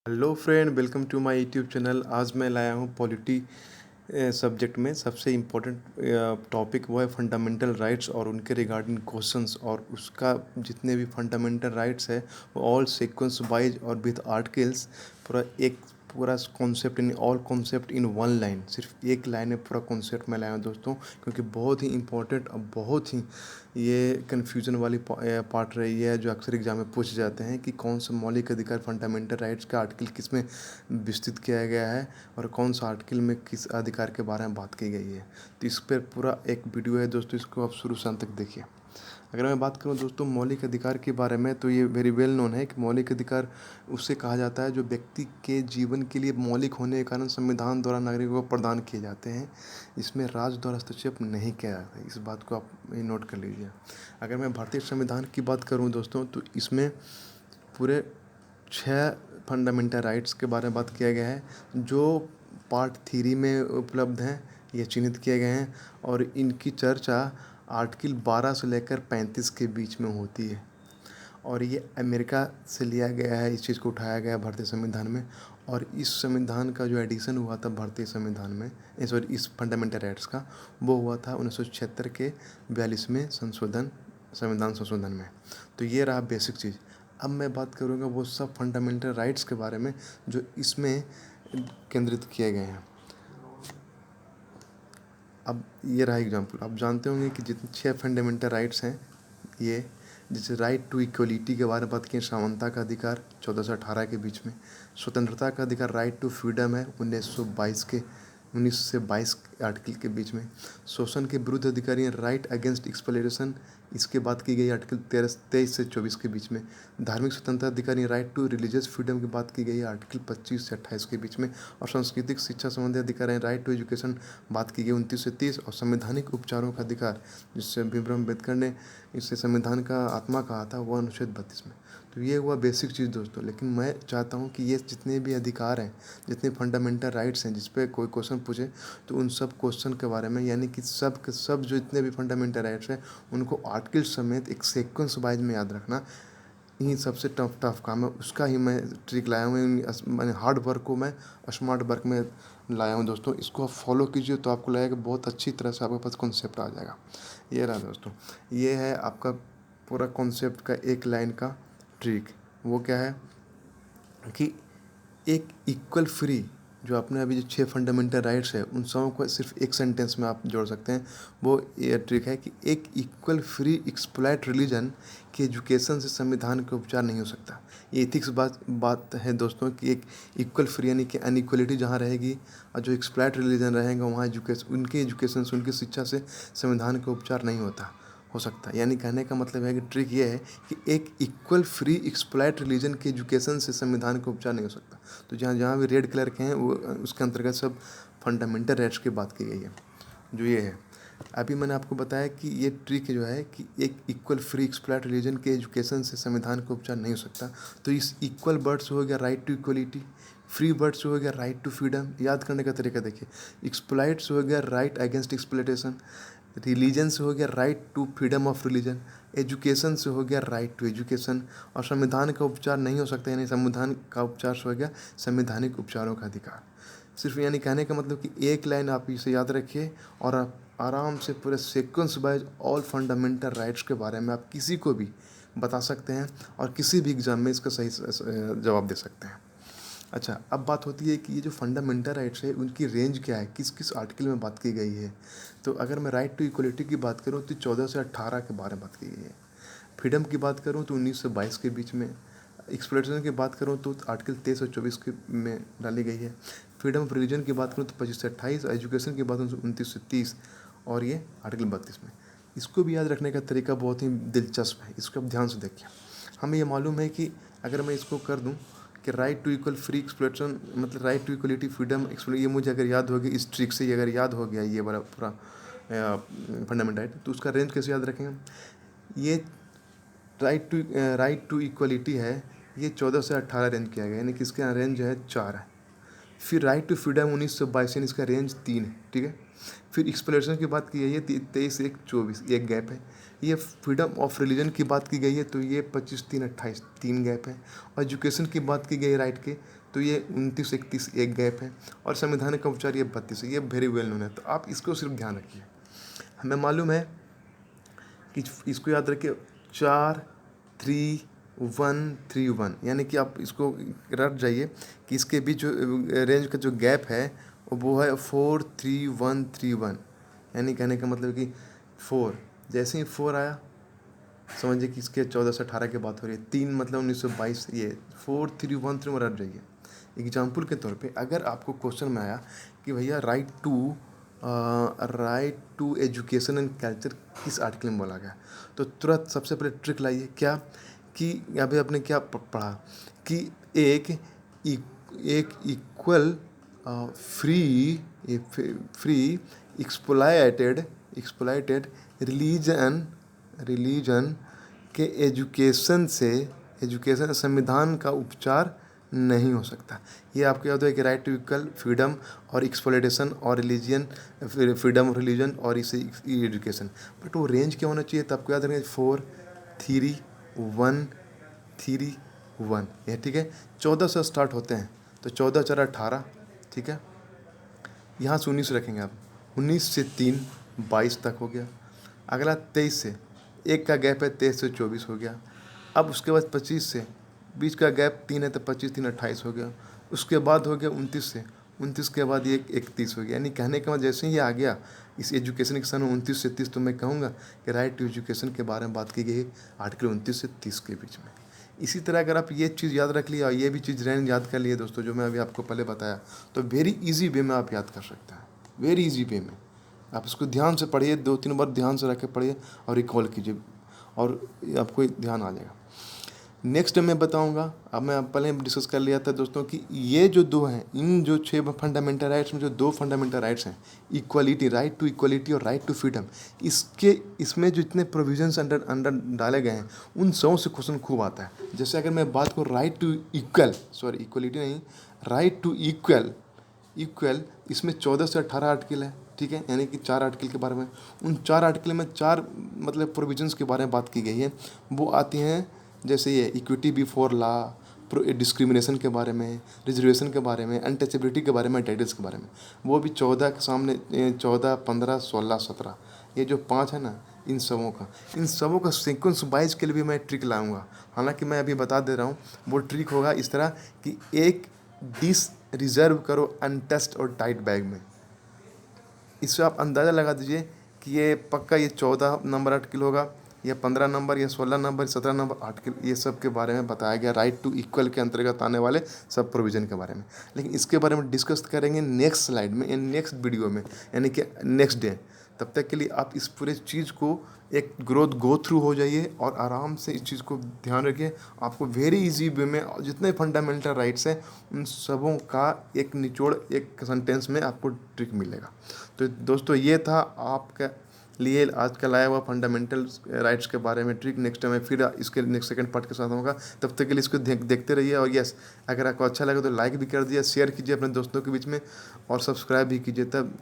Hello friend, welcome to my YouTube channel. आज मैं लाया हूँ पॉलिटी सब्जेक्ट में सबसे इम्पोर्टेंट टॉपिक वो है फंडामेंटल राइट्स और उनके रिगार्डिंग क्वेश्चंस, और उसका जितने भी फंडामेंटल राइट्स है वो ऑल सीक्वेंस वाइज और विद आर्टिकल्स पूरा concept in all concept in one line, सिर्फ एक लाइन में पूरा कॉन्सेप्ट मैं लाया हूँ दोस्तों, क्योंकि बहुत ही इंपॉर्टेंट और बहुत ही ये कन्फ्यूज़न वाली पार्ट रही है जो अक्सर एग्जाम में पूछे जाते हैं कि कौन सा मौलिक अधिकार फंडामेंटल राइट्स का आर्टिकल किस में विस्तृत किया गया है और कौन सा आर्टिकल में किस अधिकार के बारे में बात की गई है। तो इस पर पूरा एक वीडियो है दोस्तों, इसको आप शुरू से अंत तक देखिए। अगर मैं बात करूं दोस्तों मौलिक अधिकार के बारे में, तो ये वेरी वेल नोन है कि मौलिक अधिकार उससे कहा जाता है जो व्यक्ति के जीवन के लिए मौलिक होने के कारण संविधान द्वारा नागरिकों को प्रदान किए जाते हैं। इसमें राज्य द्वारा हस्तक्षेप नहीं किया जाता है, इस बात को आप नोट कर लीजिए। अगर मैं भारतीय संविधान की बात करूँ दोस्तों, तो इसमें पूरे 6 फंडामेंटल राइट्स के बारे में बात किया गया है जो पार्ट 3 में उपलब्ध हैं, ये चिन्हित किए गए हैं, और इनकी चर्चा आर्टिकल 12 से लेकर 35 के बीच में होती है। और ये अमेरिका से लिया गया है, इस चीज़ को उठाया गया भारतीय संविधान में। और इस संविधान का जो एडिशन हुआ था भारतीय संविधान में, सॉरी इस फंडामेंटल राइट्स का, वो हुआ था 1976 के 42वें संविधान संशोधन में। तो ये रहा बेसिक चीज़। अब मैं बात करूँगा वो सब फंडामेंटल राइट्स के बारे में जो इसमें केंद्रित किए गए हैं। अब ये रहा एग्जाम्पल। आप जानते होंगे कि जितने 6 फंडामेंटल राइट्स हैं, ये जैसे राइट टू इक्वलिटी के बारे में बात किए, समानता का अधिकार 14 से 18 के बीच में, स्वतंत्रता का अधिकार राइट टू फ्रीडम है 19 से 22 आर्टिकल के बीच में, शोषण के विरुद्ध अधिकारी राइट अगेंस्ट एक्सप्लॉयटेशन, इसके बात की गई आर्टिकल 23 से 24 के बीच में, धार्मिक स्वतंत्रता अधिकारी राइट टू रिलीजियस फ्रीडम की बात की गई है आर्टिकल 25 से 28 के बीच में, और सांस्कृतिक शिक्षा संबंधी अधिकार राइट टू एजुकेशन बात की गई 29 से 30, और संवैधानिक उपचारों का अधिकार जिससे भीमराव अम्बेडकर ने इसे संविधान का आत्मा कहा था, वह अनुच्छेद 32 में। तो ये हुआ बेसिक चीज़ दोस्तों। लेकिन मैं चाहता हूँ कि ये जितने भी अधिकार हैं, जितने फंडामेंटल राइट्स हैं, जिस पे कोई क्वेश्चन पूछे तो उन सब क्वेश्चन के बारे में, यानी कि सब के सब जो जितने भी फंडामेंटल राइट्स हैं उनको आर्टिकल समेत एक सीक्वेंस वाइज में याद रखना ही सबसे टफ काम है। उसका ही मैं ट्रिक लाया हूँ, मैंने हार्ड वर्क को मैं स्मार्ट वर्क में लाया हूँ दोस्तों। इसको आप फॉलो कीजिए तो आपको लगेगा बहुत अच्छी तरह से आपके पास कॉन्सेप्ट आ जाएगा। ये रहा दोस्तों, ये है आपका पूरा कॉन्सेप्ट का एक लाइन का ट्रिक। वो क्या है कि एक इक्वल फ्री, जो आपने अभी जो 6 फंडामेंटल राइट्स है उन सबों को सिर्फ एक सेंटेंस में आप जोड़ सकते हैं। वो ये ट्रिक है कि एक इक्वल फ्री एक्सप्लॉइट रिलीजन की एजुकेशन से संविधान का उपचार नहीं हो सकता। ये एथिक्स बात है दोस्तों कि एक इक्वल फ्री यानी कि अनइक्वलिटी जहाँ रहेगी और जो एक्सप्लॉइट रिलीजन रहेगा वहाँ उनकी एजुकेशन से, उनकी शिक्षा से संविधान का उपचार नहीं हो सकता। यानी कहने का मतलब है कि ट्रिक ये है कि एक इक्वल फ्री एक्सप्लॉइट रिलीजन के एजुकेशन से संविधान का उपचार नहीं हो सकता। तो जहाँ जहाँ भी रेड कलर के हैं वो उसके अंतर्गत सब फंडामेंटल राइट्स की बात की गई है, जो ये है। अभी मैंने आपको बताया कि ये ट्रिक जो है कि एक इक्वल फ्री एक्सप्लॉइट रिलीजन के एजुकेशन से संविधान का उपचार नहीं हो सकता। तो इस इक्वल वर्ड से हो गया right to equality, free word से हो गया राइट टू फ्रीडम। याद करने का तरीका देखिए, एक्सप्लॉइट से हो गया राइट अगेंस्ट एक्सप्लॉयटेशन, रिलीजन से हो गया right to freedom of religion, education से हो गया राइट टू एजुकेशन, और संविधान का उपचार नहीं हो सकता यानी संविधान का उपचार से हो गया संवैधानिक उपचारों का अधिकार। सिर्फ यानी कहने का मतलब कि एक लाइन आप इसे याद रखिए और आप आराम से पूरे sequence wise all fundamental rights के बारे में आप किसी को भी बता सकते हैं और किसी भी एग्जाम में इसका सही जवाब दे सकते हैं। अच्छा, अब बात होती है कि ये जो फंडामेंटल राइट्स है उनकी रेंज क्या है, किस किस आर्टिकल में बात की गई है। तो अगर मैं राइट टू इक्वलिटी की बात करूँ तो 14 से 18 के बारे में बात की गई है। फ्रीडम की बात करूँ तो 19 से 22 के बीच में। एक्सप्लोरेशन की बात करूँ तो आर्टिकल 23 और 24 के में डाली गई है। फ्रीडम ऑफ रिलीजन की बात करूँ तो 25 से 28, एजुकेशन की बात करूँ तो 29 से 30, और ये आर्टिकल 32 में। इसको भी याद रखने का तरीका बहुत ही दिलचस्प है, इसको आप ध्यान से देखिए। हमें ये मालूम है कि अगर मैं इसको कर दूँ कि right to equal free exploration मतलब right to equality freedom explore, ये मुझे अगर याद हो गया इस ट्रिक से, ये अगर याद हो गया ये वाला पूरा फंडामेंटल राइट, तो उसका रेंज कैसे याद रखेंगे। ये राइट टू इक्वलिटी है, ये 14 से 18 रेंज किया गया, यानी कि इसका रेंज जो है 4 है। फिर राइट टू फ्रीडम 19 से 22, इसका रेंज 3 है, ठीक है। फिर एक्सप्लोरेशन की बात की गई है 23-1-24 एक गैप है। ये फ्रीडम ऑफ रिलीजन की बात की गई है तो ये 25-3-28 तीन गैप है। और एजुकेशन की बात की गई है राइट के तो ये 29-31 एक गैप है। और संवैधानिक उपचार ये 32 है। ये वेरी वेल नोन है, तो आप इसको सिर्फ ध्यान रखिए। हमें मालूम है कि इसको याद रखिए 4-3-1-3-1, यानी कि आप इसको रट जाइए कि इसके बीच जो रेंज का जो गैप है वो है 4-3-1-3-1, यानी कहने का मतलब कि 4 जैसे ही 4 आया समझिए कि इसके 14 से 18 की बात हो रही है। 3 मतलब 1922, ये 4-3-1-3 रट जाइए। एग्जाम्पल के तौर पे अगर आपको क्वेश्चन में आया कि भैया right to education and culture किस आर्टिकल में बोला गया, तो तुरंत सबसे पहले ट्रिक लाइए क्या कि अभी आपने क्या पढ़ा कि एक इक्वल फ्री एक्सप्लॉइटेड रिलीजन के एजुकेशन संविधान का उपचार नहीं हो सकता। ये आपको याद है कि राइट टू इक्वल फ्रीडम और एक्सप्लॉइटेशन और रिलीजन, फ्रीडम ऑफ रिलीजन और इसे एजुकेशन, बट वो रेंज क्या होना चाहिए, तो आपको याद रखना 4-3-1-3-1, ये ठीक है। 14 से स्टार्ट होते हैं तो 14-4-18, ठीक है। यहाँ से 19 रखेंगे आप, 19 से 3 22 तक हो गया। अगला 23 से एक का गैप है 23 से 24 हो गया। अब उसके बाद 25 से बीच का गैप 3 है तो 25-3-28 हो गया। उसके बाद हो गया 29 से, 29 के बाद ये 31 हो गया। यानी कहने का मतलब जैसे ही आ गया इस एजुकेशन के सन 29 से 30, तो मैं कहूँगा कि राइट टू एजुकेशन के बारे में बात की गई आर्टिकल 29 से 30 के बीच में। इसी तरह अगर आप ये चीज़ याद रख लिया और ये भी चीज़ रेंज याद कर लिए दोस्तों, जो मैं अभी आपको पहले बताया, तो वेरी इजी वे में आप याद कर सकते हैं। वेरी इजी वे में आप इसको ध्यान से पढ़िए, 2-3 बार ध्यान से रख के पढ़िए और रिकॉल कीजिए और आपको ध्यान आ जाएगा। नेक्स्ट मैं बताऊंगा, अब मैं पहले डिस्कस कर लिया था दोस्तों कि ये जो दो हैं, इन जो 6 फंडामेंटल राइट्स में जो 2 फंडामेंटल राइट्स हैं, इक्वलिटी, राइट टू इक्वलिटी और राइट टू फ्रीडम, इसमें जो इतने प्रोविजंस अंडर डाले गए हैं उन सबों से क्वेश्चन खूब आता है। जैसे अगर मैं बात करूँ right to equal, sorry equality नहीं, राइट टू इक्वल, इसमें 14 से 18 आर्टिकल है, ठीक है, यानी कि 4 आर्टिकल के बारे में, उन 4 आर्टिकल में 4 मतलब प्रोविजंस के बारे में बात की गई है। वो आती हैं जैसे ये इक्विटी बिफोर लॉ, डिस्क्रिमिनेशन के बारे में, रिजर्वेशन के बारे में, अनटचेबिलिटी के बारे में, टाइटल्स के बारे में। वो भी 14 के सामने 14, 15, 16, 17, ये जो 5 है ना, इन सबों का सीक्वेंस वाइज के लिए भी मैं ट्रिक लाऊंगा। हालांकि मैं अभी बता दे रहा हूँ वो ट्रिक होगा इस तरह कि एक डिश रिजर्व करो अनटच्ड और टाइट बैग में। इससे आप अंदाज़ा लगा दीजिए कि ये पक्का ये 14 नंबर आर्टिकल होगा, या 15 नंबर, या 16 नंबर, 17 नंबर आर्टिकल, ये सब के बारे में बताया गया राइट टू इक्वल के अंतर्गत आने वाले सब प्रोविज़न के बारे में। लेकिन इसके बारे में डिस्कस करेंगे नेक्स्ट स्लाइड में या नेक्स्ट वीडियो में, यानी कि नेक्स्ट डे। तब तक के लिए आप इस पूरे चीज़ को एक गो थ्रू हो जाइए और आराम से इस चीज़ को ध्यान रखिए। आपको वेरी इजी वे में जितने फंडामेंटल राइट्स हैं उन सबों का एक निचोड़ एक सेंटेंस में आपको ट्रिक मिलेगा। तो दोस्तों ये था आपका लिए आज का लाया हुआ फंडामेंटल राइट्स के बारे में ट्रिक। नेक्स्ट टाइम मैं फिर इसके नेक्स्ट सेकंड पार्ट के साथ होगा। तब तक के लिए इसको देखते रहिए। और यस, अगर आपको अच्छा लगे तो लाइक भी कर दिया, शेयर कीजिए अपने दोस्तों के बीच में और सब्सक्राइब भी कीजिए। तब